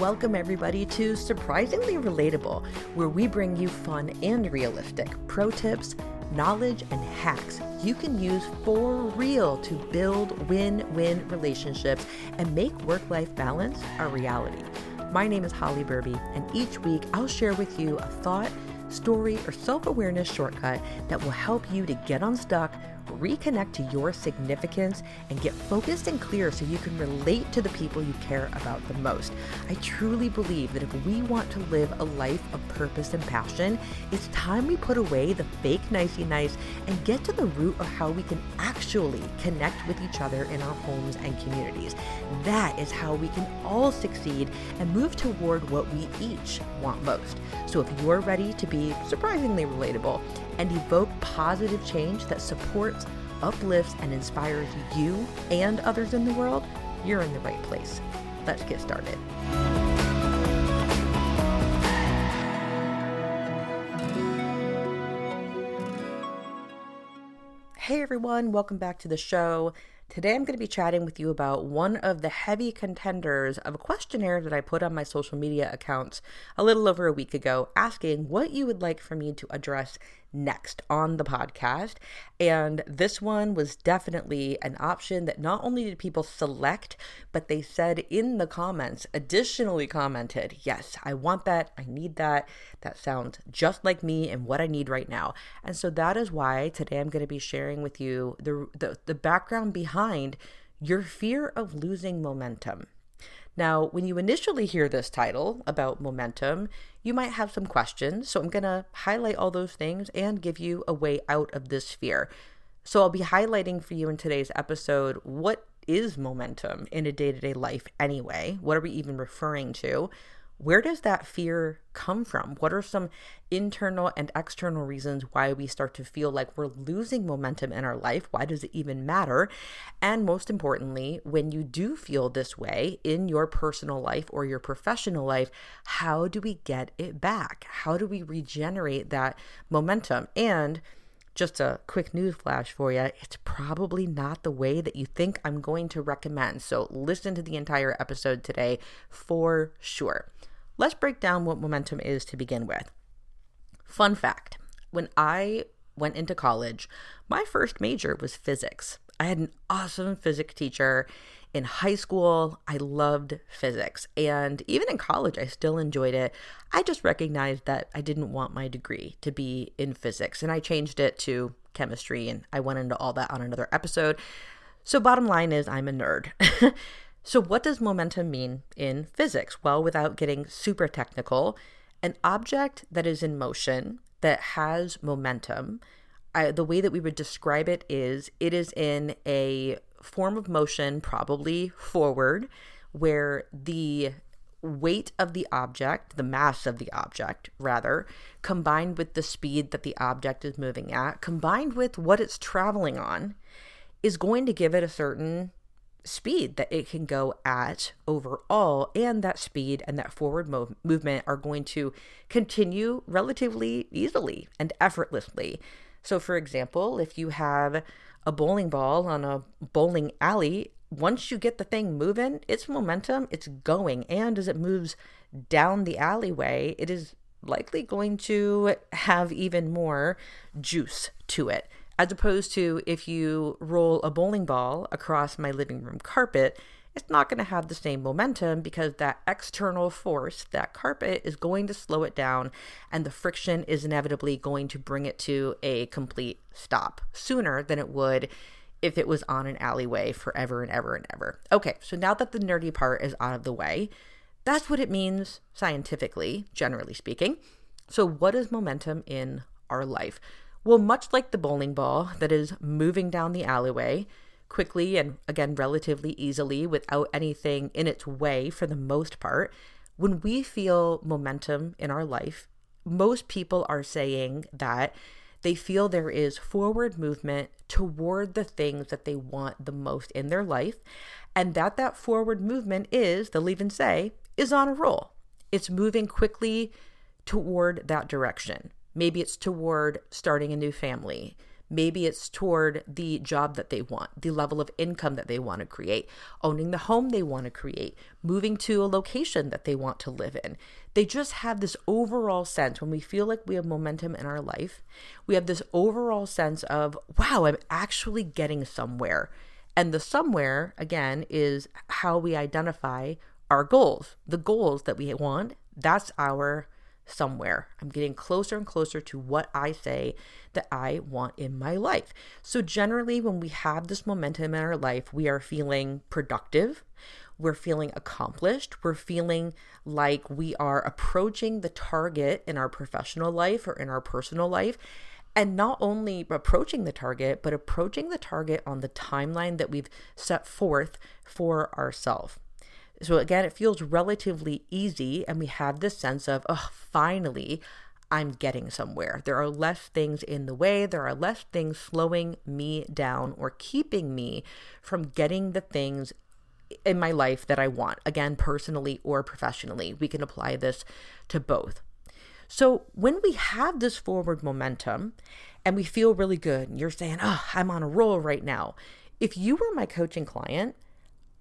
Welcome everybody to Surprisingly Relatable, where we bring you fun and realistic pro tips, knowledge, and hacks you can use for real to build win-win relationships and make work-life balance a reality. My name is Holly Burby, and each week I'll share with you a thought, story, or self-awareness shortcut that will help you to get unstuck, reconnect to your significance, and get focused and clear so you can relate to the people you care about the most. I truly believe that if we want to live a life of purpose and passion, it's time we put away the fake nicey nice and get to the root of how we can actually connect with each other in our homes and communities. That is how we can all succeed and move toward what we each want most. So if you're ready to be surprisingly relatable and evoke positive change that supports, uplifts, and inspires you and others in the world, you're in the right place. Let's get started. Hey everyone, welcome back to the show. Today I'm going to be chatting with you about one of the heavy contenders of a questionnaire that I put on my social media accounts a little over a week ago, asking what you would like for me to address next on the podcast. And this one was definitely an option that not only did people select, but they said in the comments, additionally commented, yes, I want that, I need that, that sounds just like me and what I need right now. And so that is why today I'm going to be sharing with you the background behind your fear of losing momentum. Now, when you initially hear this title about momentum, you might have some questions. So I'm going to highlight all those things and give you a way out of this fear. So I'll be highlighting for you in today's episode, what is momentum in a day-to-day life anyway? What are we even referring to? Where does that fear come from? What are some internal and external reasons why we start to feel like we're losing momentum in our life? Why does it even matter? And most importantly, when you do feel this way in your personal life or your professional life, how do we get it back? How do we regenerate that momentum? And just a quick news flash for you, it's probably not the way that you think I'm going to recommend. So listen to the entire episode today for sure. Let's break down what momentum is to begin with. Fun fact, when I went into college, my first major was physics. I had an awesome physics teacher. In high school, I loved physics. And even in college, I still enjoyed it. I just recognized that I didn't want my degree to be in physics. And I changed it to chemistry. And I went into all that on another episode. So bottom line is I'm a nerd. So what does momentum mean in physics? Well, without getting super technical, an object that is in motion, that has momentum, the way that we would describe it is in a form of motion, probably forward, where the weight of the object, the mass of the object rather, combined with the speed that the object is moving at, combined with what it's traveling on, is going to give it a certain speed that it can go at overall, and that speed and that forward movement are going to continue relatively easily and effortlessly. So for example, if you have a bowling ball on a bowling alley, once you get the thing moving, its momentum, it's going, and as it moves down the alleyway, it is likely going to have even more juice to it. As opposed to if you roll a bowling ball across my living room carpet, it's not going to have the same momentum because that external force, that carpet, is going to slow it down, and the friction is inevitably going to bring it to a complete stop sooner than it would if it was on an alleyway forever and ever and ever. Okay, so now that the nerdy part is out of the way, that's what it means scientifically, generally speaking. So what is momentum in our life? Well, much like the bowling ball that is moving down the alleyway quickly and, again, relatively easily without anything in its way for the most part, when we feel momentum in our life, most people are saying that they feel there is forward movement toward the things that they want the most in their life, and that forward movement is, they'll even say, is on a roll. It's moving quickly toward that direction. Maybe it's toward starting a new family. Maybe it's toward the job that they want, the level of income that they want to create, owning the home they want to create, moving to a location that they want to live in. They just have this overall sense when we feel like we have momentum in our life. We have this overall sense of, wow, I'm actually getting somewhere. And the somewhere, again, is how we identify our goals. The goals that we want, that's our somewhere. I'm getting closer and closer to what I say that I want in my life. So generally, when we have this momentum in our life, we are feeling productive. We're feeling accomplished. We're feeling like we are approaching the target in our professional life or in our personal life. And not only approaching the target, but approaching the target on the timeline that we've set forth for ourselves. So again, it feels relatively easy, and we have this sense of, oh, finally, I'm getting somewhere. There are less things in the way. There are less things slowing me down or keeping me from getting the things in my life that I want, again, personally or professionally. We can apply this to both. So when we have this forward momentum and we feel really good, and you're saying, oh, I'm on a roll right now. If you were my coaching client,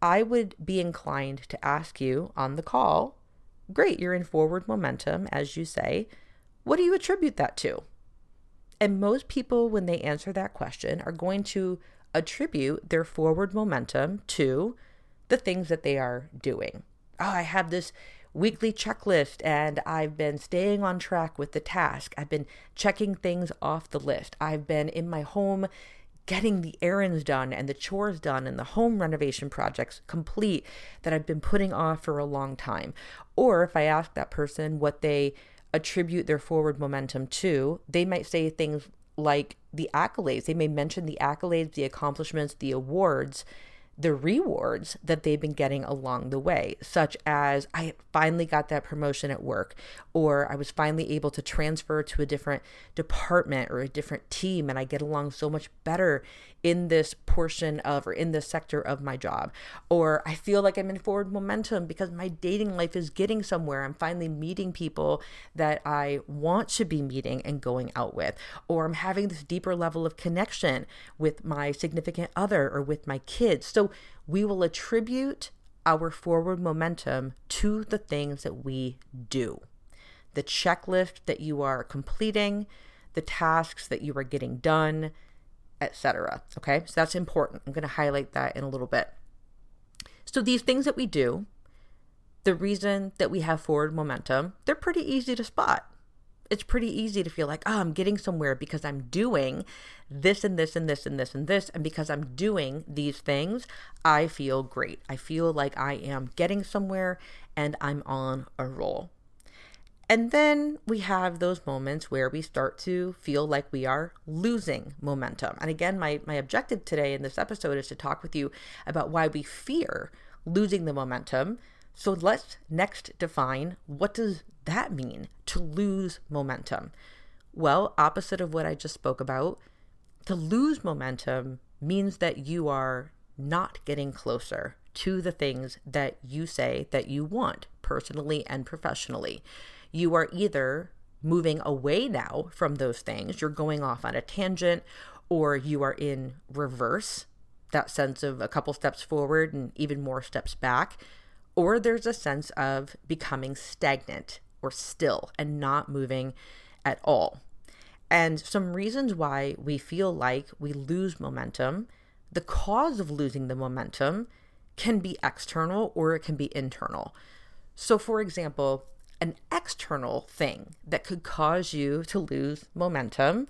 I would be inclined to ask you on the call, great, you're in forward momentum, as you say. What do you attribute that to? And most people, when they answer that question, are going to attribute their forward momentum to the things that they are doing. Oh, I have this weekly checklist and I've been staying on track with the task. I've been checking things off the list. I've been in my home getting the errands done and the chores done and the home renovation projects complete that I've been putting off for a long time. Or if I ask that person what they attribute their forward momentum to, they might say things like the accolades. They may mention the accolades, the accomplishments, the awards, the rewards that they've been getting along the way, such as I finally got that promotion at work, or I was finally able to transfer to a different department or a different team, and I get along so much better in this portion of or in this sector of my job. Or I feel like I'm in forward momentum because my dating life is getting somewhere. I'm finally meeting people that I want to be meeting and going out with. Or I'm having this deeper level of connection with my significant other or with my kids. So we will attribute our forward momentum to the things that we do. The checklist that you are completing, the tasks that you are getting done, etc. Okay, so that's important. I'm going to highlight that in a little bit. So these things that we do, the reason that we have forward momentum, they're pretty easy to spot. It's pretty easy to feel like, oh, I'm getting somewhere because I'm doing this and this and this and this and this. And because I'm doing these things, I feel great. I feel like I am getting somewhere and I'm on a roll. And then we have those moments where we start to feel like we are losing momentum. And again, my objective today in this episode is to talk with you about why we fear losing the momentum. So let's next define, what does that mean to lose momentum? Well, opposite of what I just spoke about, to lose momentum means that you are not getting closer to the things that you say that you want personally and professionally. You are either moving away now from those things, you're going off on a tangent, or you are in reverse, that sense of a couple steps forward and even more steps back, or there's a sense of becoming stagnant or still and not moving at all. And some reasons why we feel like we lose momentum, the cause of losing the momentum can be external or it can be internal. So for example, an external thing that could cause you to lose momentum,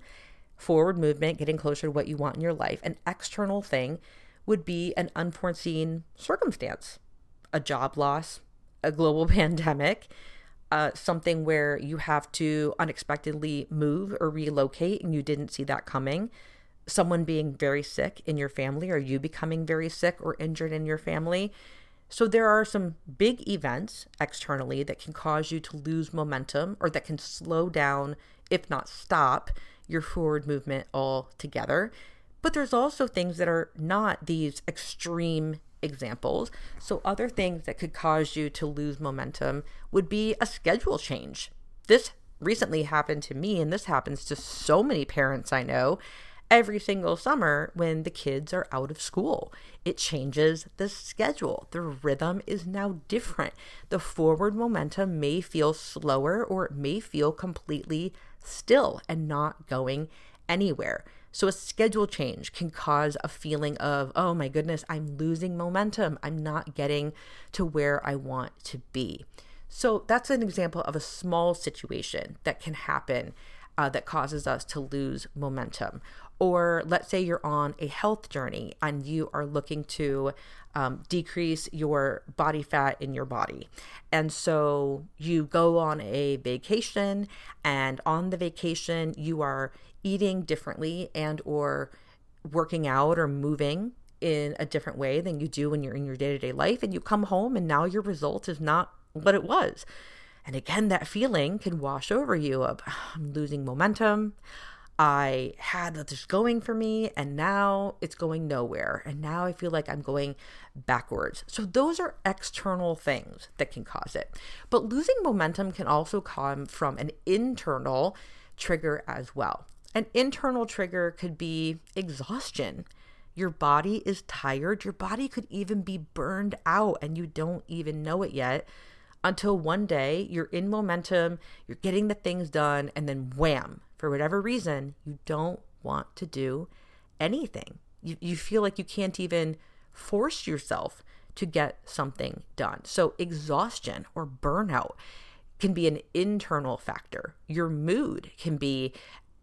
forward movement, getting closer to what you want in your life, an external thing would be an unforeseen circumstance, a job loss, a global pandemic, something where you have to unexpectedly move or relocate and you didn't see that coming, someone being very sick in your family or you becoming very sick or injured in your family. So there are some big events externally that can cause you to lose momentum or that can slow down, if not stop, your forward movement altogether. But there's also things that are not these extreme examples. So other things that could cause you to lose momentum would be a schedule change. This recently happened to me, and this happens to so many parents I know. every single summer when the kids are out of school. It changes the schedule. The rhythm is now different. The forward momentum may feel slower, or it may feel completely still and not going anywhere. So a schedule change can cause a feeling of, oh my goodness, I'm losing momentum. I'm not getting to where I want to be. So that's an example of a small situation that can happen that causes us to lose momentum. Or let's say you're on a health journey and you are looking to decrease your body fat in your body. And so you go on a vacation, and on the vacation you are eating differently and or working out or moving in a different way than you do when you're in your day-to-day life, and you come home and now your result is not what it was. And again, that feeling can wash over you of, I'm losing momentum. I had this going for me and now it's going nowhere. And now I feel like I'm going backwards. So those are external things that can cause it. But losing momentum can also come from an internal trigger as well. An internal trigger could be exhaustion. Your body is tired. Your body could even be burned out and you don't even know it yet, until one day you're in momentum, you're getting the things done, and then wham, for whatever reason, you don't want to do anything. You feel like you can't even force yourself to get something done. So exhaustion or burnout can be an internal factor. Your mood can be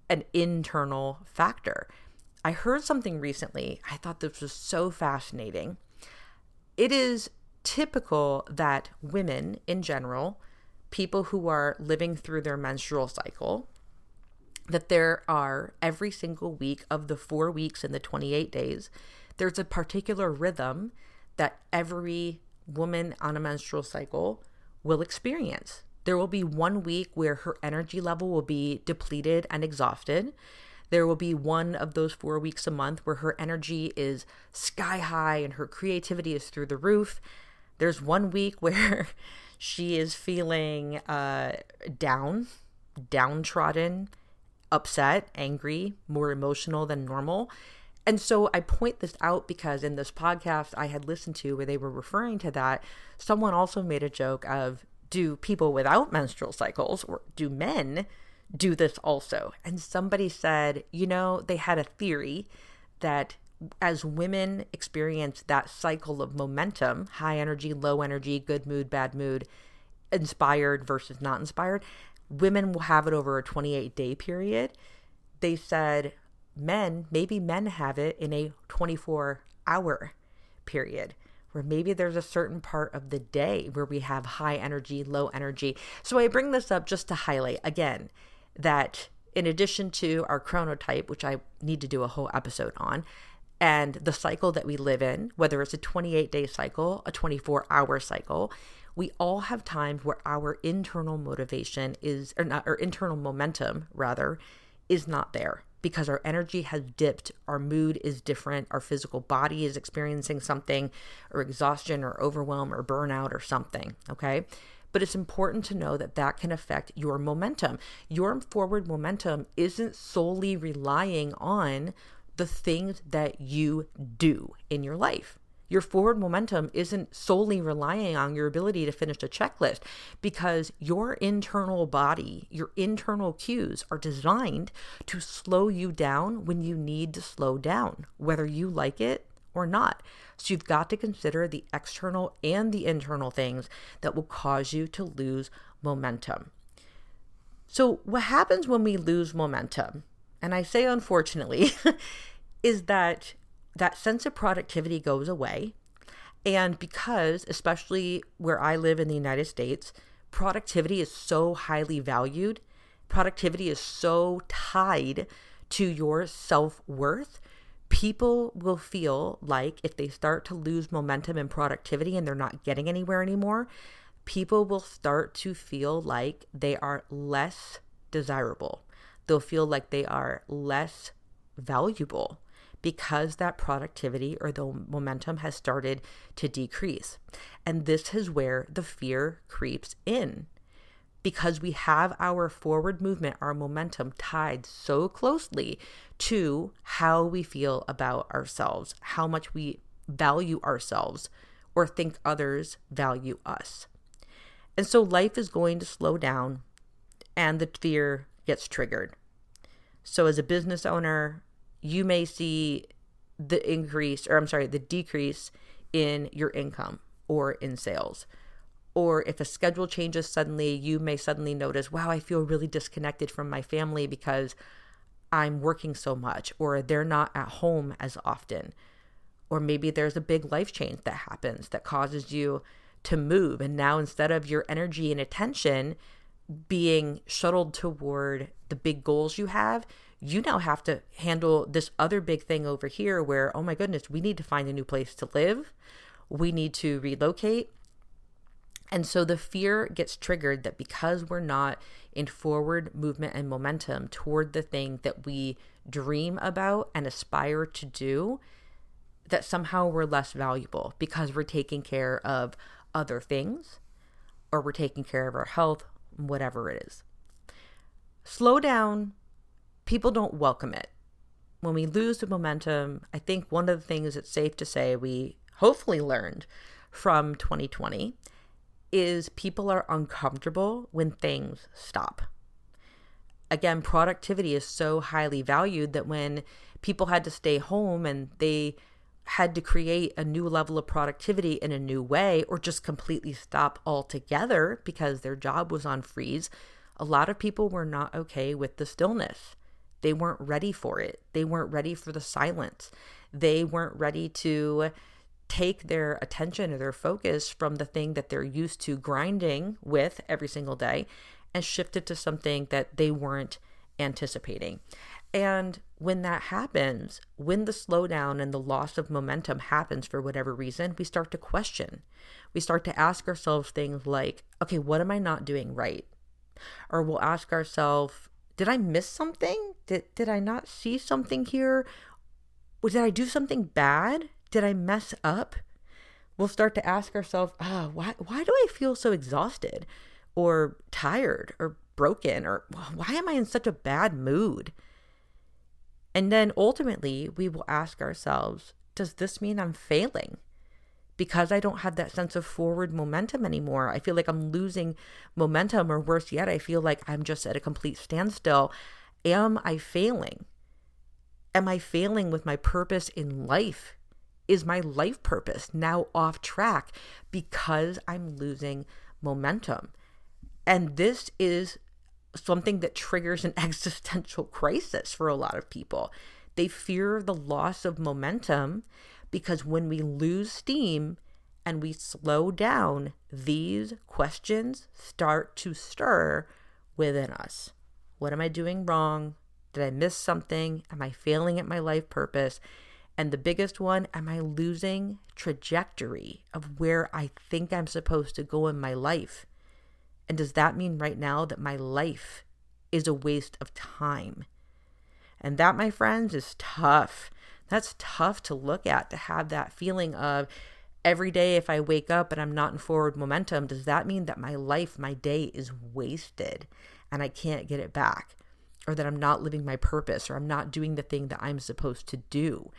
an internal factor. I heard something recently. I thought this was so fascinating. It is typical that women in general, people who are living through their menstrual cycle, that there are every single week of the 4 weeks in the 28 days, there's a particular rhythm that every woman on a menstrual cycle will experience. There will be 1 week where her energy level will be depleted and exhausted. There will be one of those 4 weeks a month where her energy is sky high and her creativity is through the roof. There's 1 week where she is feeling downtrodden, upset, angry, more emotional than normal. And so I point this out because in this podcast I had listened to where they were referring to that, someone also made a joke of, do people without menstrual cycles, or do men do this also? And somebody said, they had a theory that as women experience that cycle of momentum, high energy, low energy, good mood, bad mood, inspired versus not inspired, women will have it over a 28-day period. They said maybe men have it in a 24-hour period, where maybe there's a certain part of the day where we have high energy, low energy. So I bring this up just to highlight again that in addition to our chronotype, which I need to do a whole episode on, and the cycle that we live in, whether it's a 28-day cycle, a 24-hour cycle, we all have times where our internal motivation is, or not, or internal momentum rather, is not there because our energy has dipped, our mood is different, our physical body is experiencing something, or exhaustion or overwhelm or burnout or something, okay? But it's important to know that that can affect your momentum. Your forward momentum isn't solely relying on the things that you do in your life. Your forward momentum isn't solely relying on your ability to finish a checklist, because your internal body, your internal cues are designed to slow you down when you need to slow down, whether you like it or not. So you've got to consider the external and the internal things that will cause you to lose momentum. So what happens when we lose momentum, and I say unfortunately, is that sense of productivity goes away. And because, especially where I live in the United States, productivity is so highly valued, productivity is so tied to your self-worth, people will feel like if they start to lose momentum and productivity and they're not getting anywhere anymore, people will start to feel like they are less desirable. They'll feel like they are less valuable because that productivity or the momentum has started to decrease. And this is where the fear creeps in. because we have our forward movement, our momentum tied so closely to how we feel about ourselves, how much we value ourselves or think others value us. And so life is going to slow down and the fear gets triggered. So as a business owner, you may see the decrease in your income or in sales. Or if a schedule changes suddenly, you may suddenly notice, wow, I feel really disconnected from my family because I'm working so much, or they're not at home as often. Or maybe there's a big life change that happens that causes you to move. And now instead of your energy and attention being shuttled toward the big goals you have, you now have to handle this other big thing over here where, oh my goodness, we need to find a new place to live. We need to relocate. And so the fear gets triggered that because we're not in forward movement and momentum toward the thing that we dream about and aspire to do, that somehow we're less valuable because we're taking care of other things or we're taking care of our health, whatever it is. Slow down. People don't welcome it. When we lose the momentum, I think one of the things it's safe to say we hopefully learned from 2020 is people are uncomfortable when things stop. Again, productivity is so highly valued that when people had to stay home and they had to create a new level of productivity in a new way, or just completely stop altogether because their job was on freeze, a lot of people were not okay with the stillness. They weren't ready for it. They weren't ready for the silence. They weren't ready to take their attention or their focus from the thing that they're used to grinding with every single day and shift it to something that they weren't anticipating. And when that happens, when the slowdown and the loss of momentum happens for whatever reason, we start to question. We start to ask ourselves things like, okay, what am I not doing right? Or we'll ask ourselves, did I miss something? Did I not see something here? Or did I do something bad? Did I mess up? We'll start to ask ourselves, why do I feel so exhausted or tired or broken? Or why am I in such a bad mood? And then ultimately, we will ask ourselves, does this mean I'm failing? Because I don't have that sense of forward momentum anymore. I feel like I'm losing momentum, or worse yet, I feel like I'm just at a complete standstill. Am I failing? Am I failing with my purpose in life? Is my life purpose now off track because I'm losing momentum? And this is something that triggers an existential crisis for a lot of people. They fear the loss of momentum because when we lose steam and we slow down, these questions start to stir within us. What am I doing wrong? Did I miss something? Am I failing at my life purpose? And the biggest one, am I losing trajectory of where I think I'm supposed to go in my life? And does that mean right now that my life is a waste of time? And that, my friends, is tough. That's tough to look at, to have that feeling of every day if I wake up and I'm not in forward momentum, does that mean that my life, my day is wasted and I can't get it back? Or that I'm not living my purpose, or I'm not doing the thing that I'm supposed to do?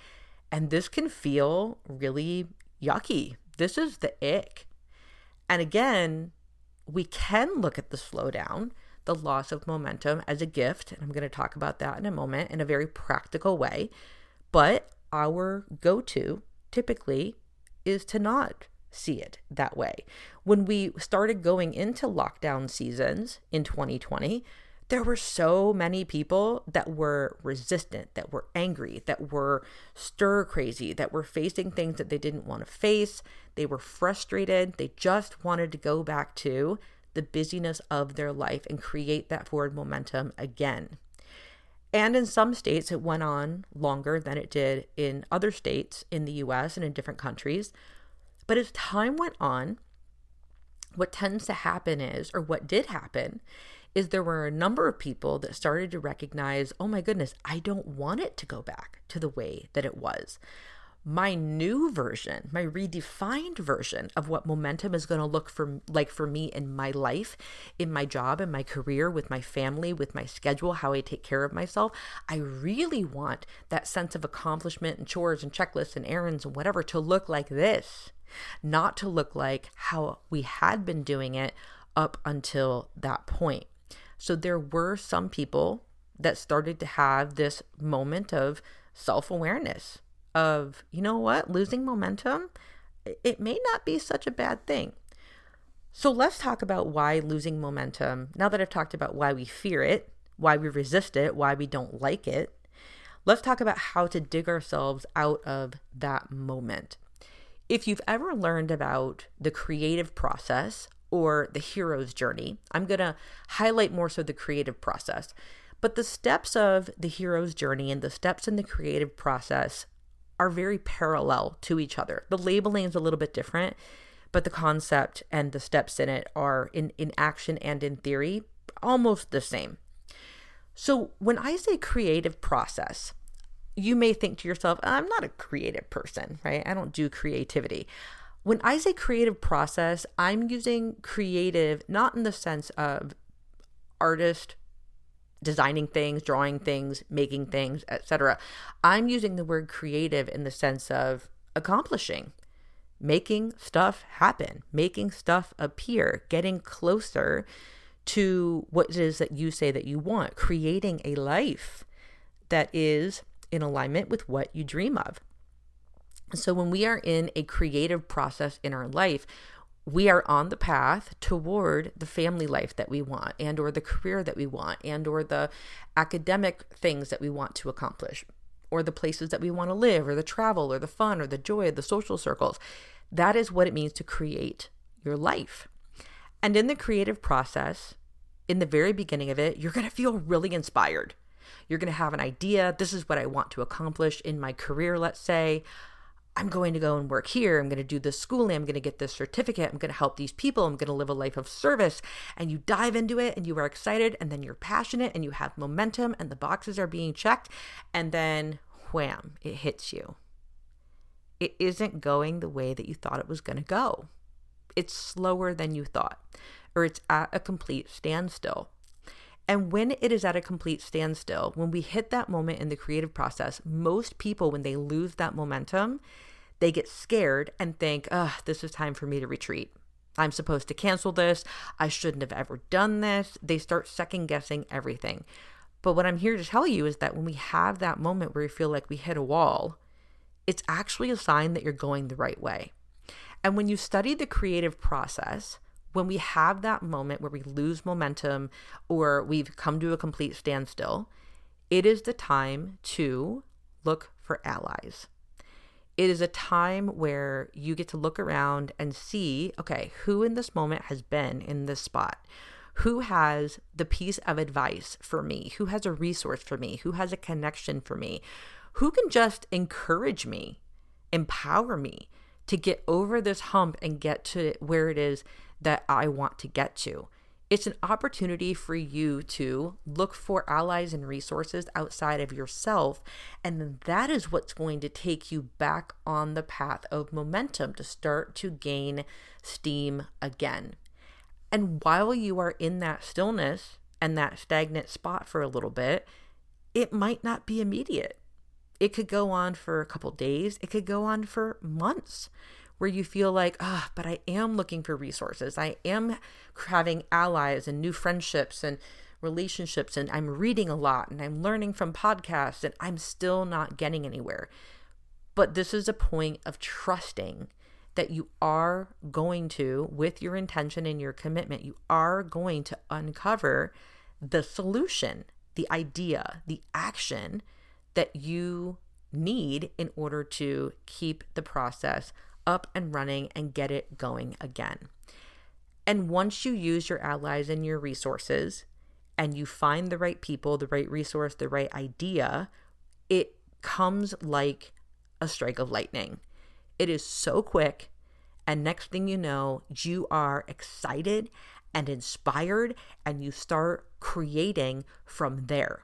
And this can feel really yucky. This is the ick. And again, we can look at the slowdown, the loss of momentum, as a gift. And I'm going to talk about that in a moment in a very practical way. But our go-to typically is to not see it that way. When we started going into lockdown seasons in 2020, there were so many people that were resistant, that were angry, that were stir crazy, that were facing things that they didn't want to face. They were frustrated. They just wanted to go back to the busyness of their life and create that forward momentum again. And in some states, it went on longer than it did in other states in the US and in different countries. But as time went on, what tends to happen is, or what did happen, is there were a number of people that started to recognize, oh my goodness, I don't want it to go back to the way that it was. My new version, my redefined version of what momentum is going to look for me in my life, in my job, in my career, with my family, with my schedule, how I take care of myself. I really want that sense of accomplishment and chores and checklists and errands and whatever to look like this, not to look like how we had been doing it up until that point. So there were some people that started to have this moment of self-awareness of, you know what, losing momentum, it may not be such a bad thing. So let's talk about why losing momentum, now that I've talked about why we fear it, why we resist it, why we don't like it, let's talk about how to dig ourselves out of that moment. If you've ever learned about the creative process or the hero's journey, I'm going to highlight more so the creative process. But the steps of the hero's journey and the steps in the creative process are very parallel to each other. The labeling is a little bit different, but the concept and the steps in it are in action and in theory almost the same. So when I say creative process, you may think to yourself, I'm not a creative person, right? I don't do creativity. When I say creative process, I'm using creative not in the sense of artist, designing things, drawing things, making things, etc. I'm using the word creative in the sense of accomplishing, making stuff happen, making stuff appear, getting closer to what it is that you say that you want, creating a life that is in alignment with what you dream of. So when we are in a creative process in our life, we are on the path toward the family life that we want, and or the career that we want, and or the academic things that we want to accomplish, or the places that we want to live, or the travel, or the fun, or the joy, the social circles. That is what it means to create your life. And in the creative process, in the very beginning of it, you're going to feel really inspired. You're going to have an idea. This is what I want to accomplish in my career, let's say. I'm going to go and work here. I'm going to do this schooling. I'm going to get this certificate. I'm going to help these people. I'm going to live a life of service. And you dive into it and you are excited, and then you're passionate and you have momentum and the boxes are being checked. And then wham, it hits you. It isn't going the way that you thought it was going to go. It's slower than you thought, or it's at a complete standstill. And when it is at a complete standstill, when we hit that moment in the creative process, most people, when they lose that momentum, they get scared and think, this is time for me to retreat. I'm supposed to cancel this. I shouldn't have ever done this. They start second guessing everything. But what I'm here to tell you is that when we have that moment where we feel like we hit a wall, it's actually a sign that you're going the right way. And when you study the creative process, when we have that moment where we lose momentum or we've come to a complete standstill, it is the time to look for allies. It is a time where you get to look around and see, okay, who in this moment has been in this spot? Who has the piece of advice for me? Who has a resource for me? Who has a connection for me? Who can just encourage me, empower me to get over this hump and get to where it is that I want to get to? It's an opportunity for you to look for allies and resources outside of yourself. And that is what's going to take you back on the path of momentum to start to gain steam again. And while you are in that stillness and that stagnant spot for a little bit, it might not be immediate. It could go on for a couple days. It could go on for months, where you feel like, but I am looking for resources. I am having allies and new friendships and relationships, and I'm reading a lot and I'm learning from podcasts, and I'm still not getting anywhere. But this is a point of trusting that you are going to, with your intention and your commitment, you are going to uncover the solution, the idea, the action that you need in order to keep the process up and running and get it going again. And once you use your allies and your resources and you find the right people, the right resource, the right idea, it comes like a strike of lightning. It is so quick, and next thing you know, you are excited and inspired, and you start creating from there.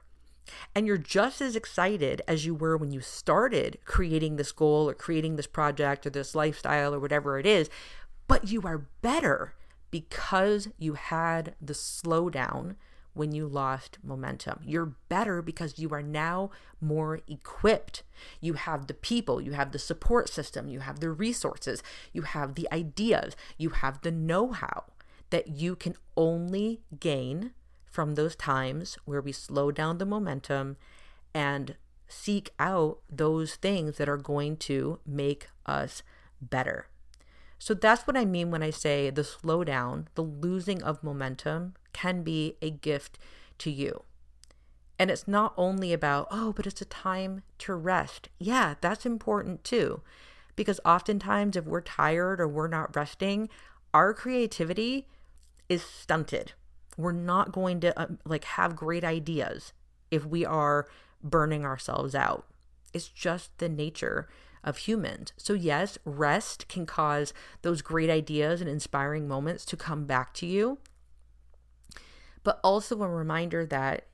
And you're just as excited as you were when you started creating this goal or creating this project or this lifestyle or whatever it is, but you are better because you had the slowdown when you lost momentum. You're better because you are now more equipped. You have the people, you have the support system, you have the resources, you have the ideas, you have the know-how that you can only gain from those times where we slow down the momentum and seek out those things that are going to make us better. So that's what I mean when I say the slowdown, the losing of momentum can be a gift to you. And it's not only about, oh, but it's a time to rest. Yeah, that's important too. Because oftentimes if we're tired or we're not resting, our creativity is stunted. We're not going to have great ideas if we are burning ourselves out. It's just the nature of humans. So yes, rest can cause those great ideas and inspiring moments to come back to you. But also a reminder that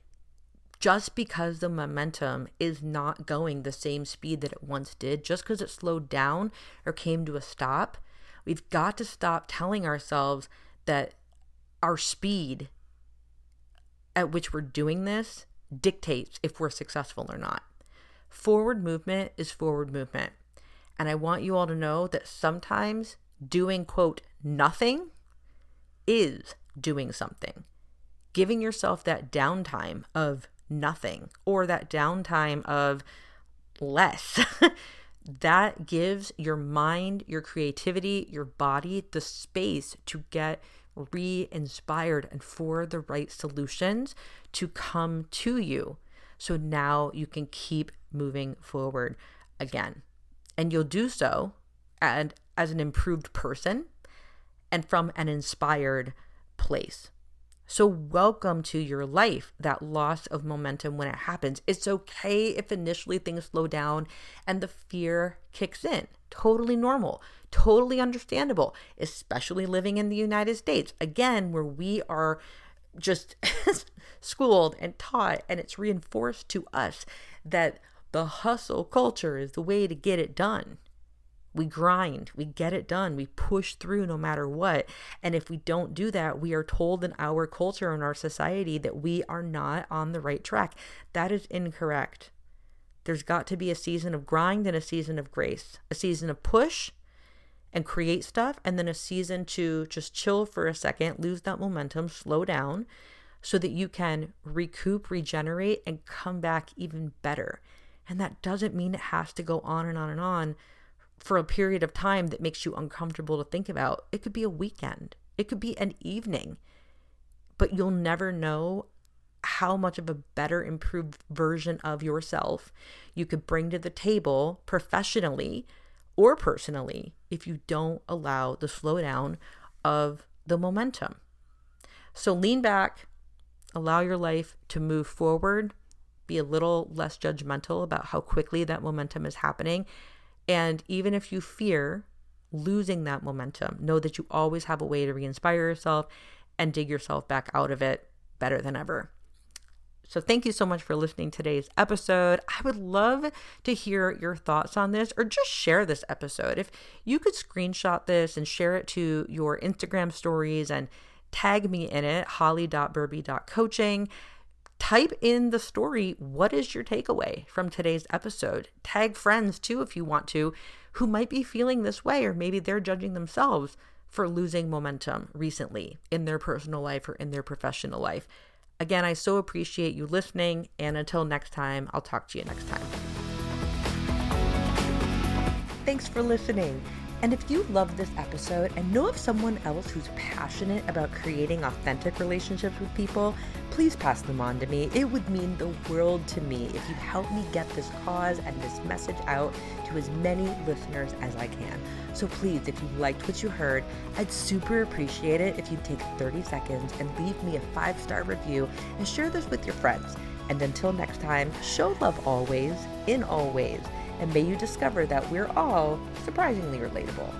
just because the momentum is not going the same speed that it once did, just because it slowed down or came to a stop, we've got to stop telling ourselves that our speed at which we're doing this dictates if we're successful or not. Forward movement is forward movement. And I want you all to know that sometimes doing, quote, nothing is doing something. Giving yourself that downtime of nothing or that downtime of less, that gives your mind, your creativity, your body the space to get re-inspired and for the right solutions to come to you. So now you can keep moving forward again. And you'll do so and as an improved person and from an inspired place. So welcome to your life, that loss of momentum when it happens. It's okay if initially things slow down and the fear kicks in. Totally normal, totally understandable, especially living in the United States. Again, where we are just schooled and taught, and it's reinforced to us that the hustle culture is the way to get it done. We grind, we get it done, we push through no matter what. And if we don't do that, we are told in our culture and our society that we are not on the right track. That is incorrect. There's got to be a season of grind and a season of grace, a season of push and create stuff, and then a season to just chill for a second, lose that momentum, slow down, so that you can recoup, regenerate, and come back even better. And that doesn't mean it has to go on and on and on for a period of time that makes you uncomfortable to think about. It could be a weekend. It could be an evening. But you'll never know how much of a better, improved version of yourself you could bring to the table professionally or personally if you don't allow the slowdown of the momentum. So lean back, allow your life to move forward, be a little less judgmental about how quickly that momentum is happening. And even if you fear losing that momentum, know that you always have a way to re-inspire yourself and dig yourself back out of it better than ever. So thank you so much for listening to today's episode. I would love to hear your thoughts on this, or just share this episode. If you could screenshot this and share it to your Instagram stories and tag me in it, holly.burby.coaching. Type in the story, what is your takeaway from today's episode? Tag friends too, if you want to, who might be feeling this way, or maybe they're judging themselves for losing momentum recently in their personal life or in their professional life. Again, I so appreciate you listening, and until next time, I'll talk to you next time. Thanks for listening. And if you loved this episode and know of someone else who's passionate about creating authentic relationships with people, please pass them on to me. It would mean the world to me if you help me get this cause and this message out to as many listeners as I can. So please, if you liked what you heard, I'd super appreciate it if you'd take 30 seconds and leave me a 5-star review and share this with your friends. And until next time, show love always, in all ways. And may you discover that we're all surprisingly relatable.